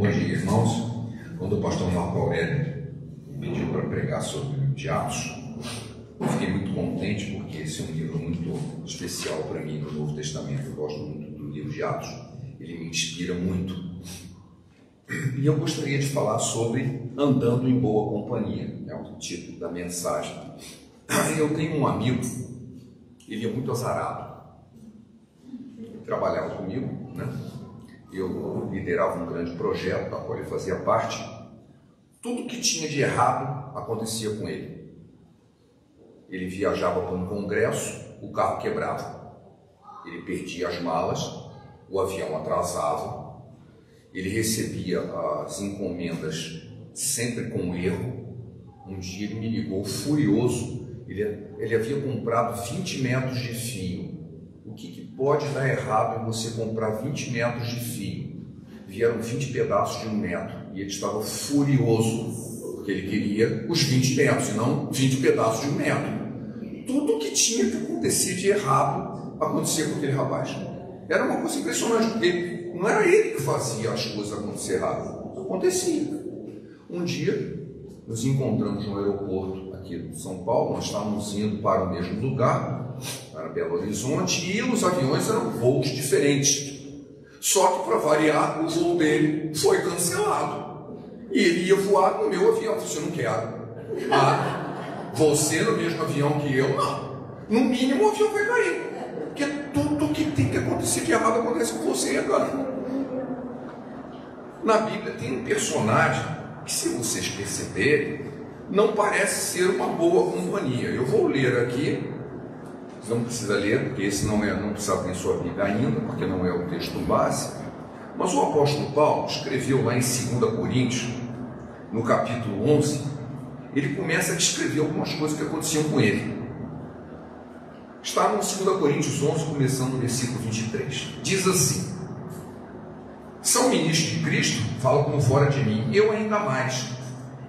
Bom dia, irmãos. Quando o pastor Marco Aurélio me pediu para pregar sobre o livro de Atos, eu fiquei muito contente, porque esse é um livro muito especial para mim no Novo Testamento. Eu gosto muito do livro de Atos, ele me inspira muito. E eu gostaria de falar sobre andando em boa companhia, é o título da mensagem. Eu tenho um amigo, ele é muito azarado. Ele trabalhava comigo, né? Eu liderava um grande projeto, da qual ele fazia parte. Tudo que tinha de errado acontecia com ele. Ele viajava para um congresso, o carro quebrava. Ele perdia as malas, o avião atrasava. Ele recebia as encomendas sempre com erro. Um dia ele me ligou furioso. Ele havia comprado 20 metros de fio. O que pode dar errado em você comprar 20 metros de fio? Vieram 20 pedaços de 1 metro. E ele estava furioso, porque ele queria os 20 metros, e não 20 pedaços de 1 metro. Tudo que tinha que acontecer de errado, acontecia com aquele rapaz. Era uma coisa impressionante, porque não era ele que fazia as coisas acontecer errado. Acontecia. Um dia, nos encontramos no aeroporto aqui de São Paulo. Nós estávamos indo para o mesmo lugar, para Belo Horizonte, e os aviões eram voos diferentes. Só que, para variar, o voo dele foi cancelado. E ele ia voar no meu avião. Você não quer? Você no mesmo avião que eu? Não. No mínimo, o avião vai cair. Porque tudo que tem que acontecer de errado acontece com você agora. Na Bíblia tem um personagem que, se vocês perceberem, não parece ser uma boa companhia. Eu vou ler aqui. Você não precisa ler, porque esse não precisa ter sua Bíblia ainda, porque não é o texto base. Mas o apóstolo Paulo escreveu lá em 2 Coríntios, no capítulo 11, ele começa a descrever algumas coisas que aconteciam com ele. Está no 2 Coríntios 11, começando no versículo 23. Diz assim: são ministros de Cristo, falam como fora de mim, eu ainda mais.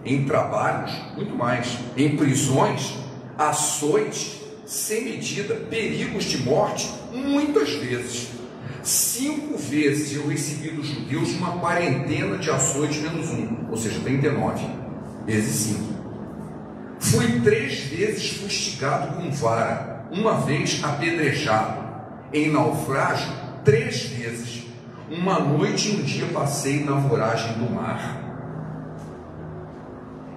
Em trabalhos, muito mais. Em prisões, açoites, sem medida, perigos de morte, muitas vezes. 5 vezes eu recebi dos judeus uma quarentena de açoites menos 1, ou seja, 39, vezes 5. Fui 3 vezes fustigado com vara, uma vez apedrejado. Em naufrágio, 3 vezes. Uma noite e um dia passei na voragem do mar.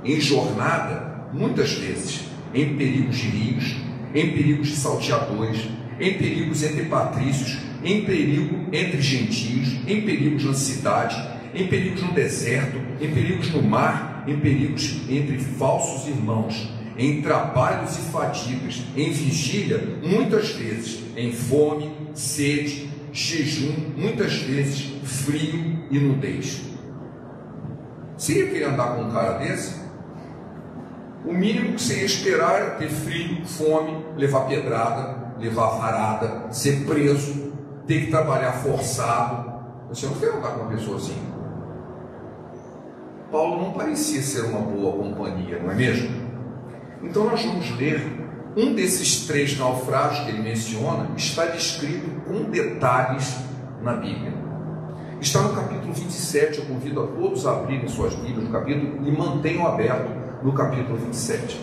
Em jornada, muitas vezes, em perigos de rios, em perigos de salteadores, em perigos entre patrícios, em perigo entre gentios, em perigos na cidade, em perigos no deserto, em perigos no mar, em perigos entre falsos irmãos, em trabalhos e fadigas, em vigília, muitas vezes, em fome, sede, jejum, muitas vezes, frio e nudez. Você ia querer andar com um cara desse? O mínimo que você ia esperar era ter frio, fome, levar pedrada, levar varada, ser preso, ter que trabalhar forçado. Você não quer andar com uma pessoa assim. Paulo não parecia ser uma boa companhia, não é mesmo? Então nós vamos ler um desses 3 naufrágios que ele menciona, está descrito com detalhes na Bíblia. Está no capítulo 27, eu convido a todos a abrirem suas Bíblias no capítulo e mantenham aberto no capítulo 27.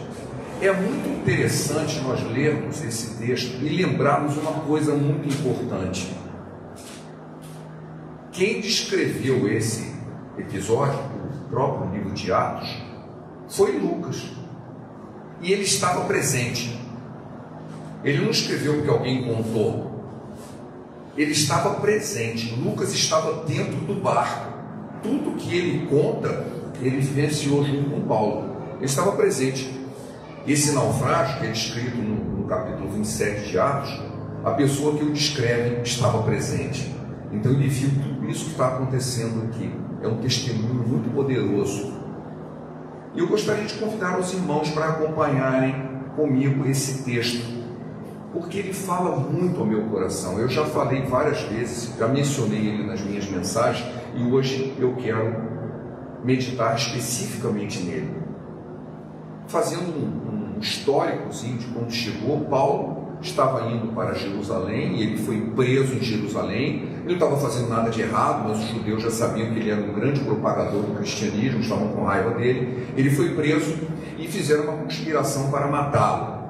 É muito interessante nós lermos esse texto e lembrarmos uma coisa muito importante. Quem descreveu esse episódio, o próprio livro de Atos, foi Lucas. E ele estava presente. Ele não escreveu porque alguém contou. Ele estava presente. Lucas estava dentro do barco. Tudo que ele conta, ele vivenciou junto com Paulo. Ele estava presente. Esse naufrágio, que é descrito no capítulo 27 de Atos, a pessoa que o descreve estava presente. Então ele viu tudo isso que está acontecendo aqui. É um testemunho muito poderoso. E eu gostaria de convidar os irmãos para acompanharem comigo esse texto, porque ele fala muito ao meu coração. Eu já falei várias vezes, já mencionei ele nas minhas mensagens, e hoje eu quero meditar especificamente nele. Fazendo um históricozinho de quando chegou, Paulo estava indo para Jerusalém e ele foi preso em Jerusalém. Ele não estava fazendo nada de errado, mas os judeus já sabiam que ele era um grande propagador do cristianismo, estavam com raiva dele. Ele foi preso e fizeram uma conspiração para matá-lo.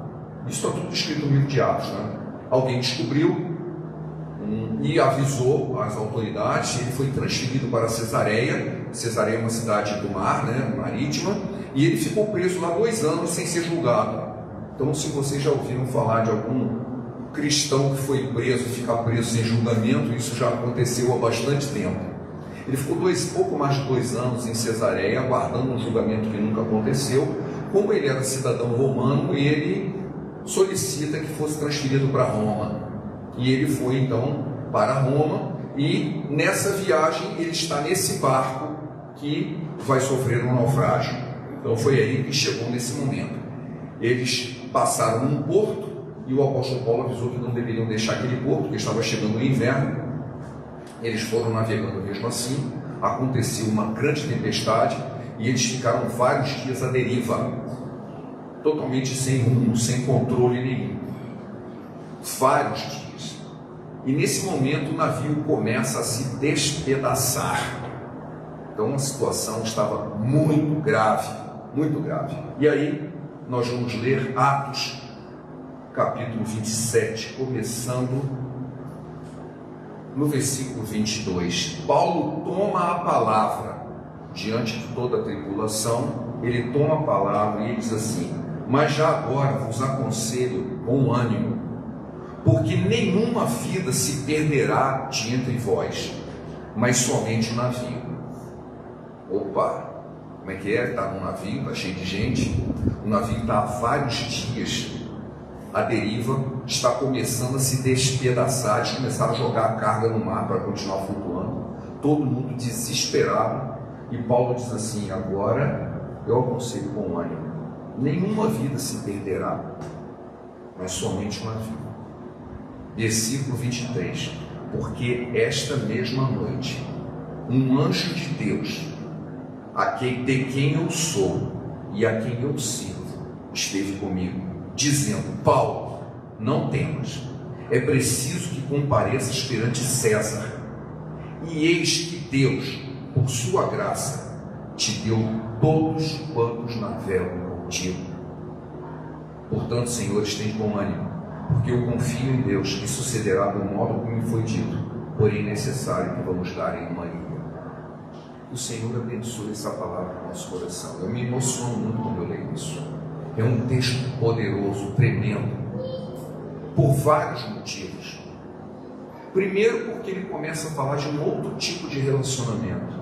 Isso está tudo escrito no livro de Atos, né? Alguém descobriu e avisou as autoridades. Ele foi transferido para Cesareia. Cesareia é uma cidade do mar, né, marítima, e ele ficou preso lá 2 anos sem ser julgado. Então, se vocês já ouviram falar de algum cristão que foi preso, ficar preso sem julgamento, isso já aconteceu há bastante tempo. Ele ficou pouco mais de 2 anos em Cesareia, aguardando um julgamento que nunca aconteceu. Como ele era cidadão romano, ele solicita que fosse transferido para Roma. E ele foi então para Roma, e nessa viagem ele está nesse barco que vai sofrer um naufrágio. Então foi aí que chegou nesse momento. Eles passaram num porto e o apóstolo Paulo avisou que não deveriam deixar aquele porto, porque estava chegando o inverno. Eles foram navegando mesmo assim. Aconteceu uma grande tempestade e eles ficaram vários dias à deriva, totalmente sem rumo, sem controle nenhum. Vários dias. E nesse momento o navio começa a se despedaçar. Então a situação estava muito grave, muito grave. E aí nós vamos ler Atos, capítulo 27, começando no versículo 22. Paulo toma a palavra diante de toda a tribulação. Ele toma a palavra e ele diz assim: mas já agora vos aconselho com ânimo, porque nenhuma vida se perderá de entre vós, mas somente o navio. Opa, como é que é? Está num navio, está cheio de gente, o navio está há vários dias à deriva, está começando a se despedaçar. Eles começaram a jogar a carga no mar para continuar flutuando, todo mundo desesperado. E Paulo diz assim: agora eu aconselho com ânimo, nenhuma vida se perderá, mas somente o navio. Versículo 23: porque esta mesma noite um anjo de Deus, de quem eu sou e a quem eu sirvo, esteve comigo, dizendo: Paulo, não temas, é preciso que compareças perante César, e eis que Deus, por sua graça, te deu todos quantos navegam contigo. Portanto, senhores, tem bom ânimo, porque eu confio em Deus que sucederá do modo como me foi dito, porém necessário que vamos dar em uma ilha. O Senhor abençoe essa palavra no nosso coração. Eu me emociono muito quando eu leio isso. É um texto poderoso, tremendo, por vários motivos. Primeiro, porque ele começa a falar de um outro tipo de relacionamento.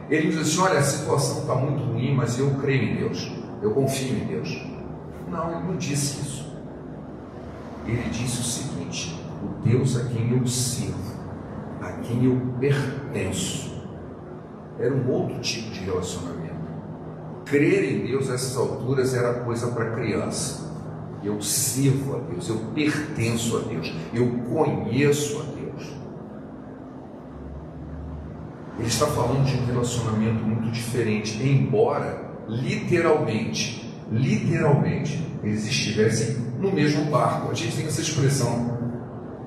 Ele diz assim: olha, a situação está muito ruim, mas eu creio em Deus, eu confio em Deus. Não, ele não disse isso. Ele disse o seguinte: o Deus a quem eu sirvo, a quem eu pertenço. Era um outro tipo de relacionamento. Crer em Deus a essas alturas era coisa para criança. Eu sirvo a Deus, eu pertenço a Deus, eu conheço a Deus. Ele está falando de um relacionamento muito diferente, embora literalmente eles estivessem no mesmo barco. A gente tem essa expressão: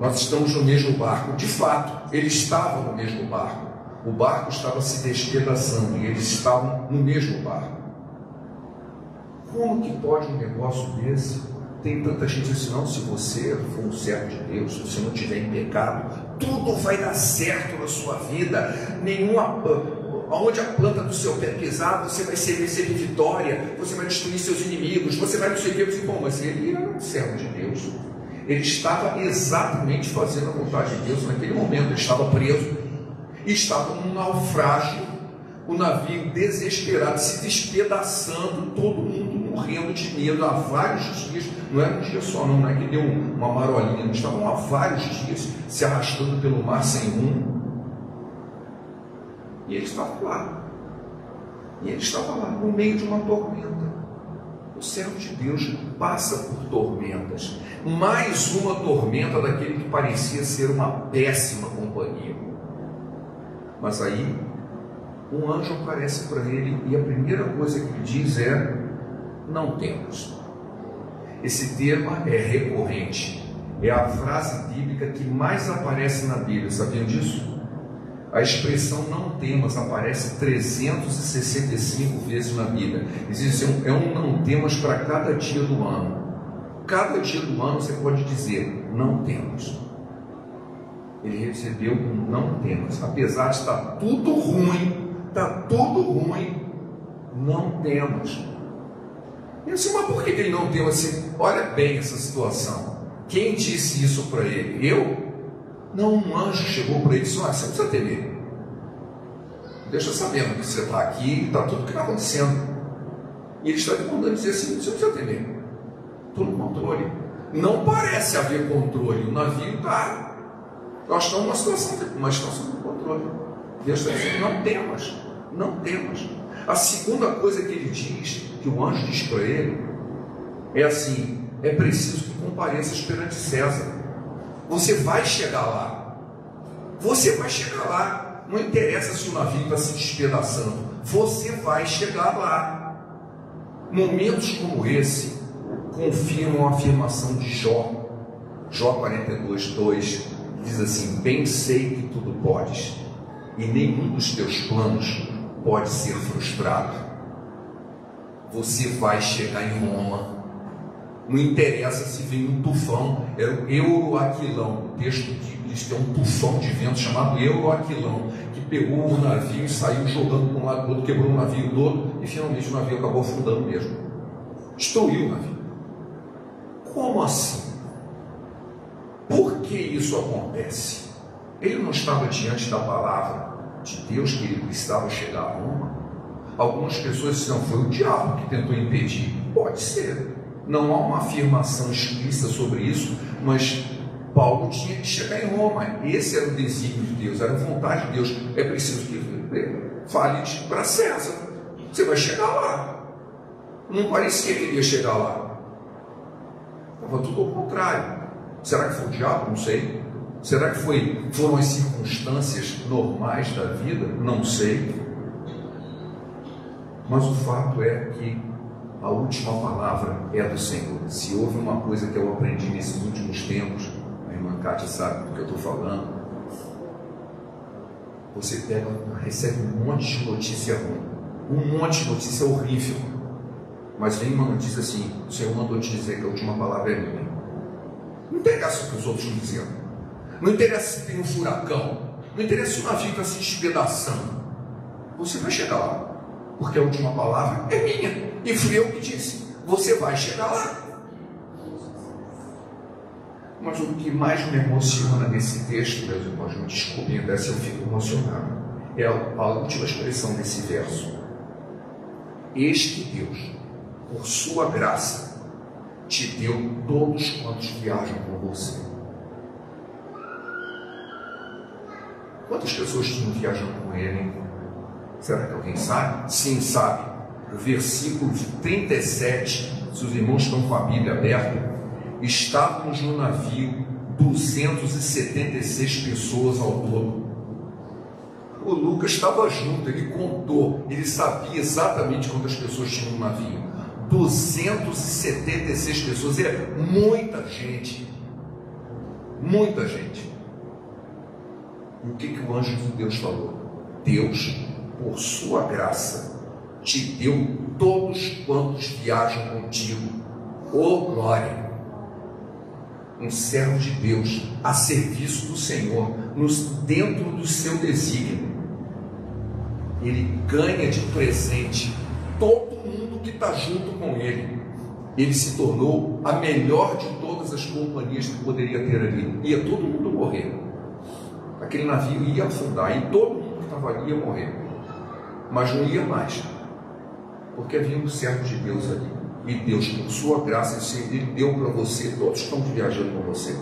nós estamos no mesmo barco. De fato, eles estavam no mesmo barco. O barco estava se despedaçando e eles estavam no mesmo barco. Como que pode um negócio desse? Tem tanta gente assim: não, se você for um servo de Deus, se você não tiver em pecado, tudo vai dar certo na sua vida. Aonde a planta do seu pé pisar, você vai receber vitória, você vai destruir seus inimigos, você vai não sei o que. Bom, mas ele era um servo de Deus. Ele estava exatamente fazendo a vontade de Deus naquele momento. Ele estava preso, estava num naufrágio, o navio desesperado, se despedaçando, todo mundo morrendo de medo há vários dias. Não era um dia só, não é que deu uma marolinha, eles estavam há vários dias se arrastando pelo mar sem rumo. E ele estava lá, no meio de uma tormenta. O servo de Deus passa por tormentas, mais uma tormenta daquele que parecia ser uma péssima companhia. Mas aí um anjo aparece para ele e a primeira coisa que ele diz é: não temas. Esse termo é recorrente é a frase bíblica que mais aparece na Bíblia. Sabiam disso? A expressão não temas aparece 365 vezes na Bíblia. Existe um não temas para cada dia do ano. Cada dia do ano você pode dizer não temas. Ele recebeu um não temas. Apesar de estar tudo ruim, não temas. E assim, mas por que ele não tem assim? Olha bem essa situação. Quem disse isso para ele? Eu? Não, um anjo chegou para ele e disse: olha, você não precisa temer. Deixa sabendo que você está aqui, está tudo o que está acontecendo. E ele está te mandando dizer assim: você não precisa temer. Estou no controle. Não parece haver controle. O navio está. Nós estamos numa situação, mas estamos sob controle. Deus está dizendo: não temas. Não temas. A segunda coisa que ele diz, que o anjo diz para ele, é assim: é preciso que compareças perante César. Você vai chegar lá. Você vai chegar lá. Não interessa se o navio está se despedaçando. Você vai chegar lá. Momentos como esse confirmam a afirmação de Jó. Jó 42:2 diz assim: bem sei que tudo podes, e nenhum dos teus planos pode ser frustrado. Você vai chegar em Roma. Não interessa se vem um tufão. Era o Euroaquilão. O texto diz que é um tufão de vento chamado Euroaquilão, que pegou o navio e saiu jogando para um lado do outro, quebrou o navio todo, e finalmente o navio acabou afundando mesmo. Destruiu o navio. Como assim? Por que isso acontece? Ele não estava diante da palavra de Deus que ele precisava chegar a Roma? Algumas pessoas dizem: não, foi o diabo que tentou impedir. Pode ser. Não há uma afirmação explícita sobre isso, mas Paulo tinha que chegar em Roma. Esse era o desígnio de Deus, era a vontade de Deus. É preciso que fale para César. Você vai chegar lá. Não parecia que ele ia chegar lá. Estava tudo ao contrário. Será que foi o diabo? Não sei. Será que foram as circunstâncias normais da vida? Não sei. Mas o fato é que a última palavra é a do Senhor. Se houve uma coisa que eu aprendi nesses últimos tempos, a irmã Kátia sabe do que eu estou falando, você recebe um monte de notícia ruim, um monte de notícia horrível, mas vem uma notícia assim: o Senhor mandou te dizer que a última palavra é minha. Não interessa o que os outros estão dizendo, não interessa se tem um furacão, não interessa se o navio está se despedaçando, você vai chegar lá, porque a última palavra é minha. E fui eu que disse: você vai chegar lá. Mas o que mais me emociona nesse texto, meus irmãos, me desculpem, até se eu fico emocionado, é a última expressão desse verso: eis que Deus, por sua graça, te deu todos quantos viajam com você. Quantas pessoas tinham viajando com ele? Será que alguém sabe? Sim, sabe. O versículo 37, se os irmãos estão com a Bíblia aberta, estávamos no navio 276 pessoas ao todo. O Lucas estava junto, ele contou, ele sabia exatamente quantas pessoas tinham no navio. 276 pessoas, é muita gente. Muita gente. E o que o anjo de Deus falou? Deus, por sua graça, te deu todos quantos viajam contigo. Oh glória! Um servo de Deus a serviço do Senhor, dentro do seu desígnio, ele ganha de presente todo mundo que está junto com ele. Ele se tornou a melhor de todas as companhias que poderia ter ali. Ia todo mundo morrer. Aquele navio ia afundar e todo mundo que estava ali ia morrer. Mas não ia mais, porque havia um servo de Deus ali. E Deus, por sua graça, ele deu para você, todos estão viajando com você.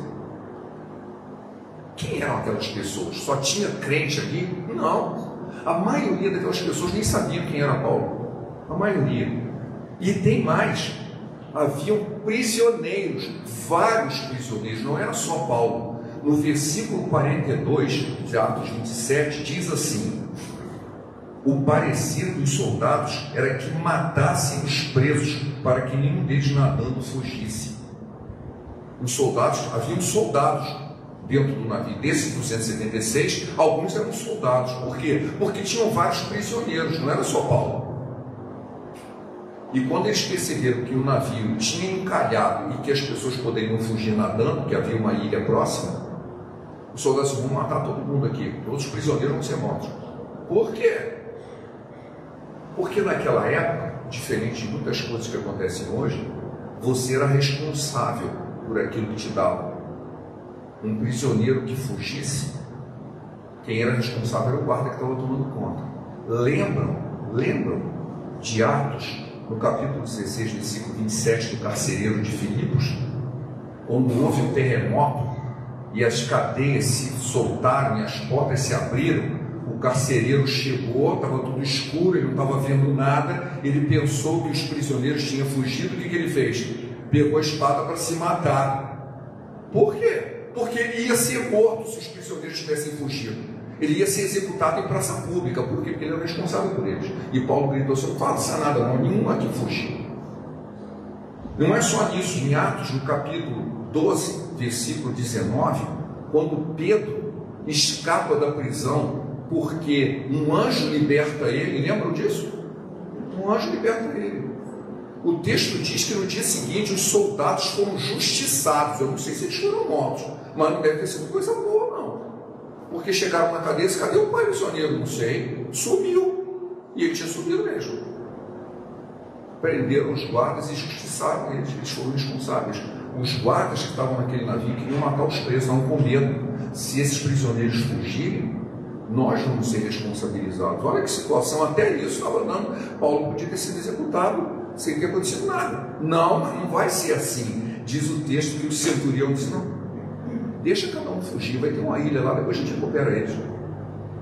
Quem eram aquelas pessoas? Só tinha crente ali? Não. A maioria daquelas pessoas nem sabiam quem era Paulo. A maioria. E tem mais. Haviam prisioneiros, vários prisioneiros, não era só Paulo. No versículo 42 de Atos 27, diz assim: o parecer dos soldados era que matassem os presos, para que nenhum deles nadando fugisse. Os soldados, haviam soldados dentro do navio. Desses 276, alguns eram soldados. Por quê? Porque tinham vários prisioneiros, não era só Paulo. E quando eles perceberam que o navio tinha encalhado e que as pessoas poderiam fugir nadando, que havia uma ilha próxima, os soldados vão matar todo mundo aqui, todos os prisioneiros vão ser mortos. Por quê? Porque naquela época, diferente de muitas coisas que acontecem hoje, você era responsável por aquilo que te dava. Um prisioneiro que fugisse, quem era responsável era o guarda que estava tomando conta. Lembram de Atos, no capítulo 16, versículo 27, do carcereiro de Filipos, quando houve um terremoto e as cadeias se soltaram e as portas se abriram, o carcereiro chegou, estava tudo escuro, ele não estava vendo nada, ele pensou que os prisioneiros tinham fugido. O que ele fez? Pegou a espada para se matar. Por quê? Porque ele ia ser morto se os prisioneiros tivessem fugido. Ele ia ser executado em praça pública. Por quê? Porque ele era responsável por eles. E Paulo gritou assim: não faça nada não, nenhum aqui fugiu. Não é só nisso. Em Atos, no capítulo 12, versículo 19, quando Pedro escapa da prisão porque um anjo liberta ele, lembram disso? Um anjo liberta ele. O texto diz que no dia seguinte os soldados foram justiçados. Eu não sei se eles foram mortos, mas não deve ter sido coisa boa, não. Porque chegaram na cadeia, cadê o pai prisioneiro? Não sei. Sumiu. E ele tinha sumido mesmo. Prenderam os guardas e justiçaram eles. Eles foram responsáveis. Os guardas que estavam naquele navio queriam matar os presos, estavam com medo. Se esses prisioneiros fugirem, nós vamos ser responsabilizados. Olha que situação, até isso estava dando. Paulo podia ter sido executado sem ter acontecido nada. Não, mas não vai ser assim. Diz o texto que o centurião disse: não, deixa cada um fugir, vai ter uma ilha lá, depois a gente recupera eles.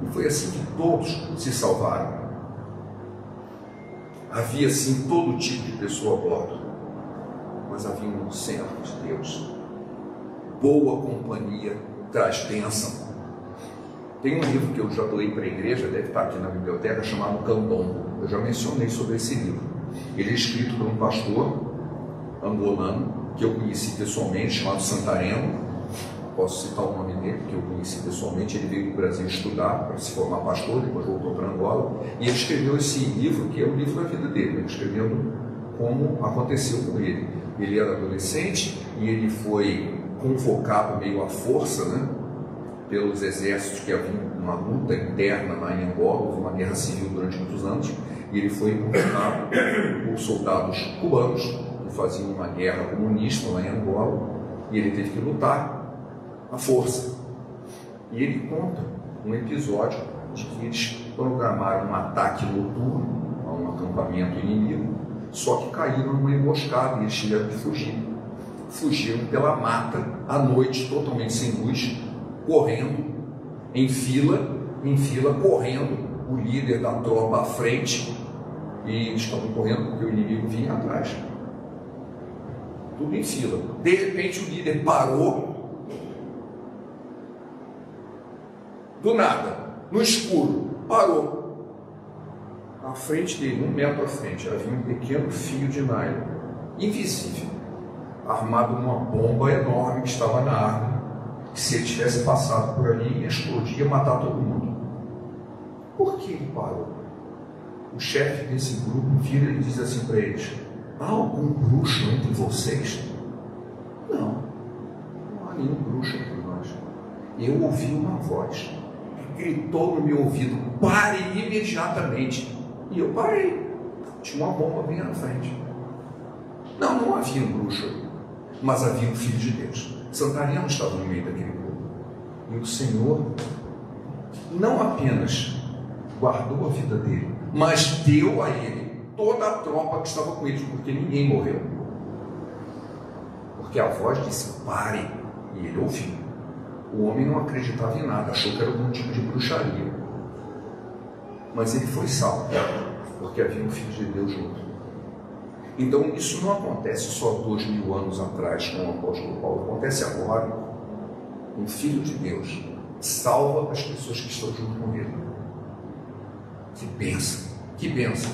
E foi assim que todos se salvaram. Havia sim todo tipo de pessoa a bordo, mas havia um servo de Deus. Boa companhia traz bênção. Tem um livro que eu já doei para a igreja, deve estar aqui na biblioteca, chamado Candombo. Eu já mencionei sobre esse livro. Ele é escrito por um pastor angolano que eu conheci pessoalmente, chamado Santareno. Posso citar o nome dele, que eu conheci pessoalmente. Ele veio do Brasil estudar para se formar pastor, depois voltou para Angola, e ele escreveu esse livro, que é o livro da vida dele, ele escrevendo como aconteceu com ele. Ele era adolescente e ele foi convocado meio à força, né, pelos exércitos, que havia uma luta interna lá em Angola, houve uma guerra civil durante muitos anos, e ele foi convocado por soldados cubanos que faziam uma guerra comunista lá em Angola, e ele teve que lutar à força. E ele conta um episódio de que eles programaram um ataque noturno a um acampamento inimigo, só que caíram numa emboscada e eles tiveram que fugir. Fugiram pela mata à noite, totalmente sem luz, correndo em fila, correndo, o líder da tropa à frente, e eles estavam correndo porque o inimigo vinha atrás. Tudo em fila. De repente o líder parou, do nada, no escuro, parou. À frente dele, 1 metro à frente, havia um pequeno fio de nylon, invisível, armado numa bomba enorme que estava na árvore, que se ele tivesse passado por ali, ia explodir, ia matar todo mundo. Por que ele parou? O chefe desse grupo vira e diz assim para eles: há algum bruxo entre vocês? Não há nenhum bruxo entre nós. Eu ouvi uma voz que gritou no meu ouvido: pare imediatamente. E eu parei. Tinha uma bomba bem na frente. Não havia um bruxo ali, mas havia um filho de Deus. Santareno estava no meio daquele grupo. E o Senhor não apenas guardou a vida dele, mas deu a ele toda a tropa que estava com ele, porque ninguém morreu. Porque a voz disse: pare, e ele ouviu. O homem não acreditava em nada, achou que era algum tipo de bruxaria. Mas ele foi salvo, porque havia um filho de Deus junto. Então isso não acontece só 2000 anos atrás com o apóstolo Paulo, acontece agora. Um filho de Deus salva as pessoas que estão junto com ele. Que bênção, que bênção.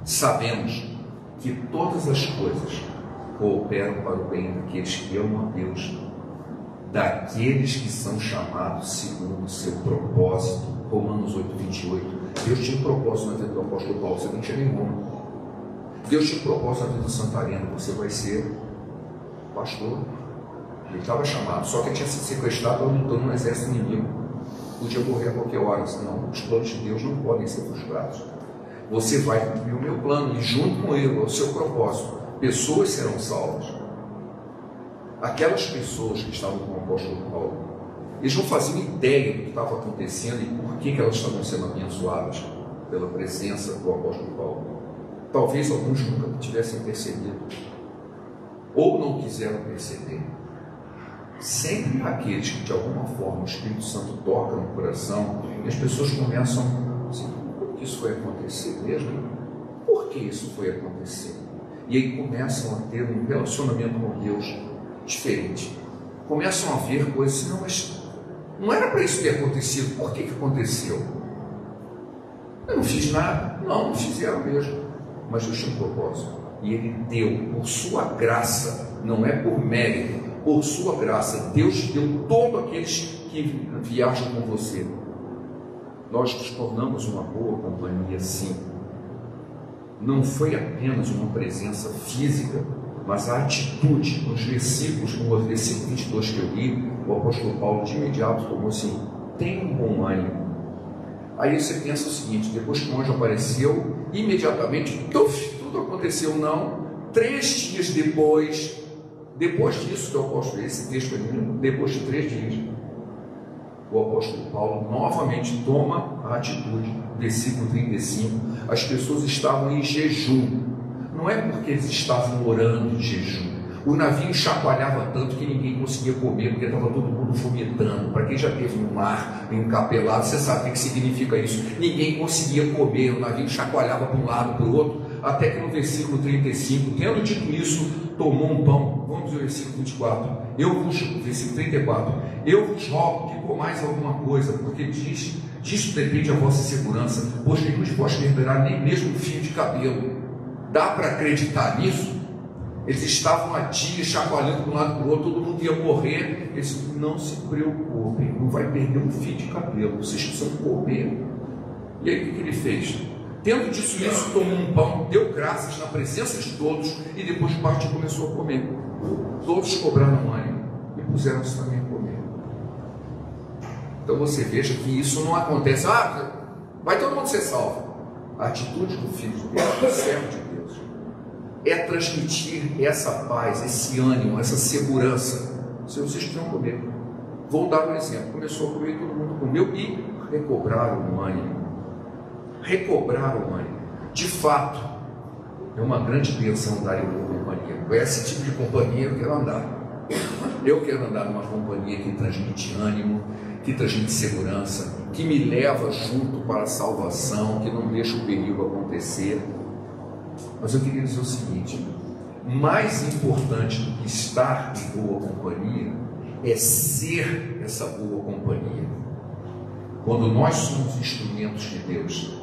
Sabemos que todas as coisas cooperam para o bem daqueles que amam a Deus, daqueles que são chamados segundo o seu propósito. Romanos 8:28. Deus tinha um propósito na vida do apóstolo Paulo, você não tinha nenhum. Deus tinha um propósito na vida do Santareno, você vai ser pastor. Ele estava chamado, só que ele tinha sido sequestrado, lutando no exército inimigo. Podia morrer a qualquer hora, senão os planos de Deus não podem ser frustrados. Você vai cumprir o meu plano, e junto com ele, o seu propósito, pessoas serão salvas. Aquelas pessoas que estavam com o apóstolo Paulo, eles não faziam ideia do que estava acontecendo e por que elas estavam sendo abençoadas pela presença do apóstolo Paulo. Talvez alguns nunca tivessem percebido, ou não quiseram perceber. Sempre aqueles que de alguma forma o Espírito Santo toca no coração, e as pessoas começam assim: por que isso foi acontecer mesmo? Por que isso foi acontecer? E aí começam a ter um relacionamento com Deus diferente. Começam a ver coisas assim: não, mas não era para isso ter acontecido, por que aconteceu? Eu não fiz nada. Não fizeram mesmo, mas Deus tinha um propósito, e Ele deu por sua graça, não é por mérito, por sua graça. Deus deu todo aqueles que viajam com você. Nós nos tornamos uma boa companhia, sim. Não foi apenas uma presença física, mas a atitude. Nos versículos, no versículo 22 que eu li, o apóstolo Paulo de imediato tomou assim: tenha um bom ânimo. Aí você pensa o seguinte: depois que o anjo apareceu, imediatamente tudo aconteceu. Não, 3 dias depois disso que o apóstolo, esse texto é lindo, depois de 3 dias, o apóstolo Paulo novamente toma a atitude. Versículo 35, as pessoas estavam em jejum. Não é porque eles estavam orando em jejum. O navio chacoalhava tanto que ninguém conseguia comer, porque estava todo mundo vomitando. Para quem já teve no mar encapelado, você sabe o que significa isso. Ninguém conseguia comer, o navio chacoalhava para um lado, para o outro, até que no versículo 35, tendo dito isso, tomou um pão. Vamos ao versículo 24. Versículo 34, eu vos rogo que comais alguma coisa, porque disto depende a vossa segurança, pois nenhum de vós perderá nem mesmo um fio de cabelo. Dá para acreditar nisso? Eles estavam há dias chacoalhando para um lado para o outro, todo mundo ia morrer. Eles: não se preocupem, não vai perder um fio de cabelo, vocês precisam comer. E aí o que ele fez? Tendo dito isso, tomou um pão, deu graças na presença de todos, e depois partiu e começou a comer. Todos cobraram ânimo e puseram-se também a comer. Então você veja que isso não acontece: vai todo mundo ser salvo. A atitude do Filho de Deus, do servo de Deus, é transmitir essa paz, esse ânimo, essa segurança. Se vocês precisam comer, vou dar um exemplo: começou a comer, todo mundo comeu e recobraram o ânimo. Recobraram o ânimo. De fato, é uma grande bênção andar em uma companhia. Com esse tipo de companhia eu quero andar. Eu quero andar numa companhia que transmite ânimo, que transmite segurança, que me leva junto para a salvação, que não deixa o perigo acontecer. Mas eu queria dizer o seguinte: mais importante do que estar em boa companhia é ser essa boa companhia. Quando nós somos instrumentos de Deus,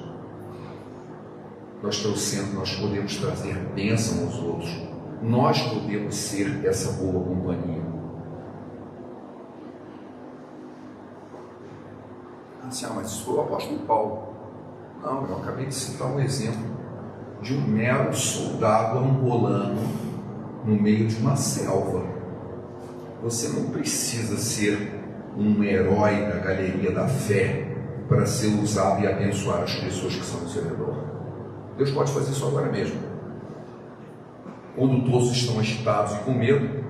nós podemos trazer bênção aos outros, nós podemos ser essa boa companhia. Assim: mas isso foi o apóstolo Paulo. Não, eu acabei de citar um exemplo de um mero soldado angolano no meio de uma selva. Você não precisa ser um herói da galeria da fé para ser usado e abençoar as pessoas que estão ao seu redor. Deus pode fazer isso agora mesmo. Quando todos estão agitados e com medo,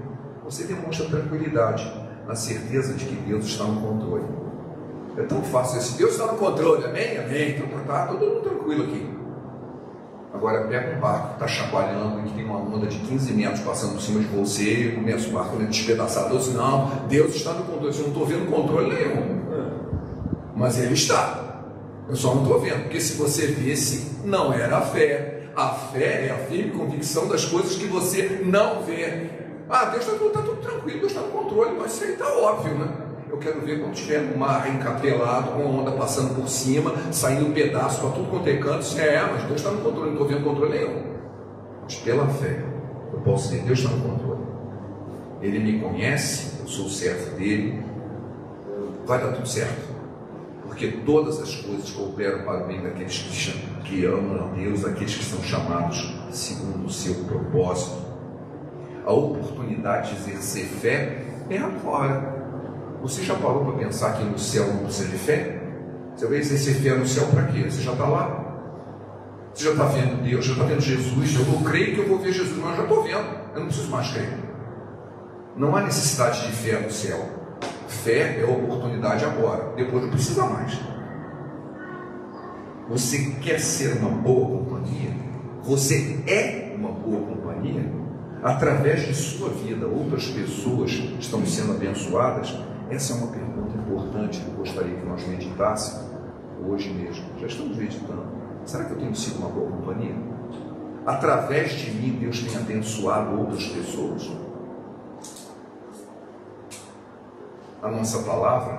você demonstra tranquilidade, na certeza de que Deus está no controle. É tão fácil assim: Deus está no controle, amém? Amém, então está todo mundo tranquilo aqui. Agora pega um barco que está chacoalhando, que tem uma onda de 15 metros passando por cima de você, e começa o barco a despedaçar. Deus: não, Deus está no controle. Eu não estou vendo controle nenhum, mas Ele está. Eu só não estou vendo, porque se você visse, não era a fé. A fé é a firme convicção das coisas que você não vê. Deus está tudo tranquilo, Deus está no controle, mas isso aí está óbvio, né? Eu quero ver quando estiver no mar encapelado, com a onda passando por cima, saindo um pedaço para tudo quanto é canto. Mas Deus está no controle, não estou vendo controle nenhum. Mas pela fé, eu posso dizer, Deus está no controle. Ele me conhece, eu sou o servo dele, vai dar tudo certo. Porque todas as coisas cooperam para o bem daqueles que amam a Deus, daqueles que são chamados segundo o seu propósito. A oportunidade de exercer fé é agora. Você já parou para pensar que no céu não precisa de fé? Você vai exercer fé no céu para quê? Você já está lá. Você já está vendo Deus, já está vendo Jesus. Eu creio que eu vou ver Jesus, mas eu já estou vendo. Eu não preciso mais crer. Não há necessidade de fé no céu. Fé é oportunidade agora. Depois não precisa mais. Você quer ser uma boa companhia? Você é uma boa companhia? Através de sua vida, outras pessoas estão sendo abençoadas? Essa é uma pergunta importante que eu gostaria que nós meditássemos hoje mesmo. Já estamos meditando. Será que eu tenho sido uma boa companhia? Através de mim, Deus tem abençoado outras pessoas? A nossa palavra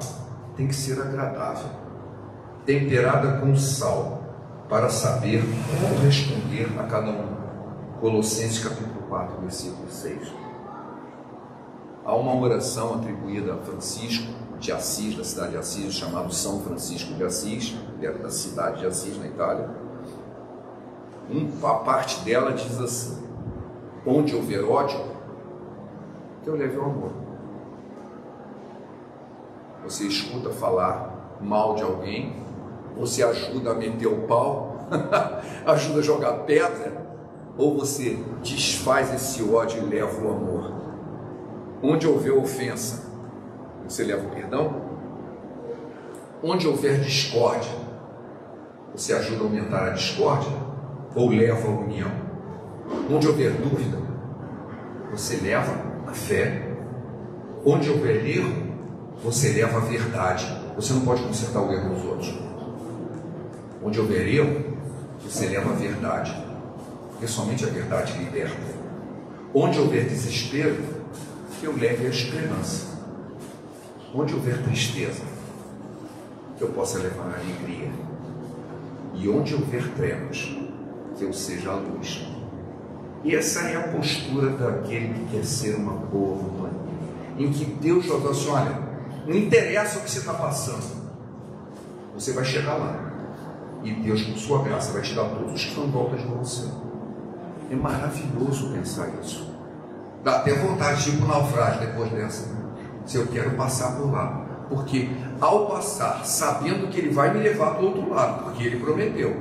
tem que ser agradável, temperada com sal, para saber como responder a cada um. Colossenses capítulo 4, versículo 6. Há uma oração atribuída a Francisco de Assis, da cidade de Assis, chamado São Francisco de Assis, perto da cidade de Assis, na Itália. A parte dela diz assim: onde houver ódio, que eu leve o amor. Você escuta falar mal de alguém, você ajuda a meter o pau, ajuda a jogar pedra, ou você desfaz esse ódio e leva o amor? Onde houver ofensa, você leva o perdão? Onde houver discórdia, você ajuda a aumentar a discórdia ou leva a união? Onde houver dúvida, você leva a fé. Onde houver erro, você leva a verdade. Você não pode consertar o erro dos outros. Onde houver erro, você leva a verdade, porque somente a verdade liberta. Onde houver desespero, que eu leve a esperança. Onde houver tristeza, que eu possa levar a alegria. E onde houver trevas, que eu seja a luz. E essa é a postura daquele que quer ser uma boa companhia, em que Deus joga assim: olha, não interessa o que você está passando, você vai chegar lá, e Deus, com sua graça, vai te dar todos os que estão em volta de você. É maravilhoso pensar isso. Dá até vontade de ir para o naufrágio depois dessa, se eu quero passar por lá, porque ao passar, sabendo que Ele vai me levar para o outro lado, porque Ele prometeu,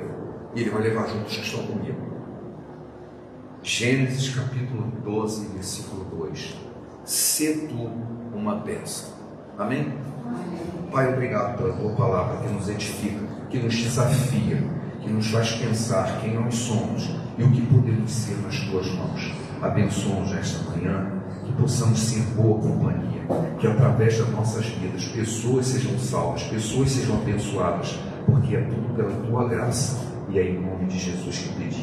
e Ele vai levar junto os que estão comigo. Gênesis capítulo 12, versículo 2. Sê tu uma bênção. Amém? Pai, obrigado pela tua palavra que nos edifica, que nos desafia, que nos faz pensar quem nós somos e o que podemos ser nas tuas mãos. Abençoa-nos nesta manhã, que possamos ser boa companhia, que através das nossas vidas pessoas sejam salvas, pessoas sejam abençoadas, porque é tudo pela tua graça, e é em nome de Jesus que pedimos.